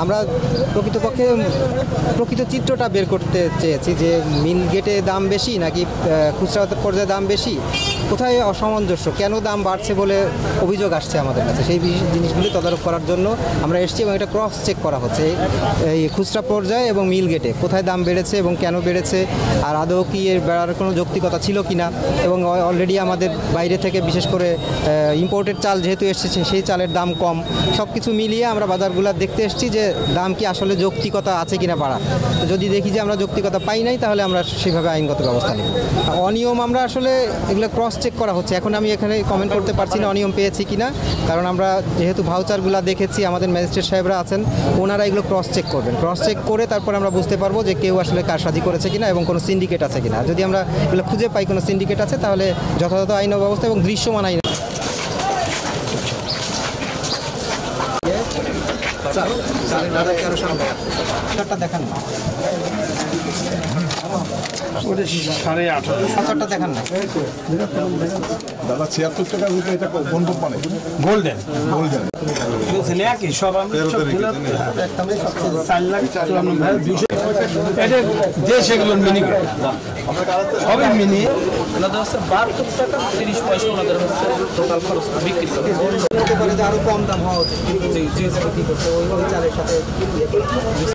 আমরা প্রকৃতপক্ষে প্রকৃত চিত্রটা বের করতে চেয়েছি যে মিল গেটে দাম বেশি নাকি খুচরা পর্যায়ে দাম বেশি, কোথায় অসামঞ্জস্য, কেন দাম বাড়ছে বলে অভিযোগ আসছে আমাদের কাছে, সেই জিনিসগুলি তদারক করার জন্য আমরা এসেছি এবং এটা ক্রস চেক করা হচ্ছে এই খুচরা পর্যায়ে এবং মিল গেটে কোথায় দাম বেড়েছে এবং কেন বেড়েছে, আর আদৌ কি এর বেড়ার কোনো যৌক্তিকতা ছিল কি না, এবং অলরেডি আমাদের বাইরে থেকে বিশেষ করে ইম্পোর্টেড চাল যেহেতু এসেছে সেই চালের দাম কম, সব কিছু মিলিয়ে আমরা বাজারগুলো দেখতে এসেছি যে দাম কি আসলে যৌক্তিকতা আছে কিনা বাড়া। তো যদি দেখি যে আমরা যৌক্তিকতা পাই নাই তাহলে আমরা সেভাবে আইনগত ব্যবস্থা নেব। অনিয়ম আমরা আসলে এগুলো ক্রস চেক করা হচ্ছে, এখন আমি এখানে কমেন্ট করতে পারছি না অনিয়ম পেয়েছি কিনা, কারণ আমরা যেহেতু ভাউচারগুলো দেখেছি, আমাদের ম্যাজিস্ট্রেট সাহেবরা আছেন, ওনারা এগুলো ক্রস চেক করবেন, ক্রস চেক করে তারপর আমরা বুঝতে পারবো যে কেউ আসলে কারসাজি করেছে কিনা এবং কোনো সিন্ডিকেট আছে কিনা। যদি আমরা এগুলো খুঁজে পাই কোনো সিন্ডিকেট আছে তাহলে যথাযথ আইন ব্যবস্থা এবং দৃশ্যমান আইন। দেখান না, 18.5 দেখান না দাদা, 76 টাকার ভিতরে এটা কোন কোম্পানি? গোল্ডেন বলছেন একই সব দেশ এগুলো মিনি সবই মিনি। ওনাদের হচ্ছে 72 টাকা 30 পয়সা ওনাদের হচ্ছে টোটাল খরচ বিক্রি করে। হতে পারে যে আরো কম দাম হওয়া উচিত, কিন্তু যে বিক্রি করছে ওই চালের সাথে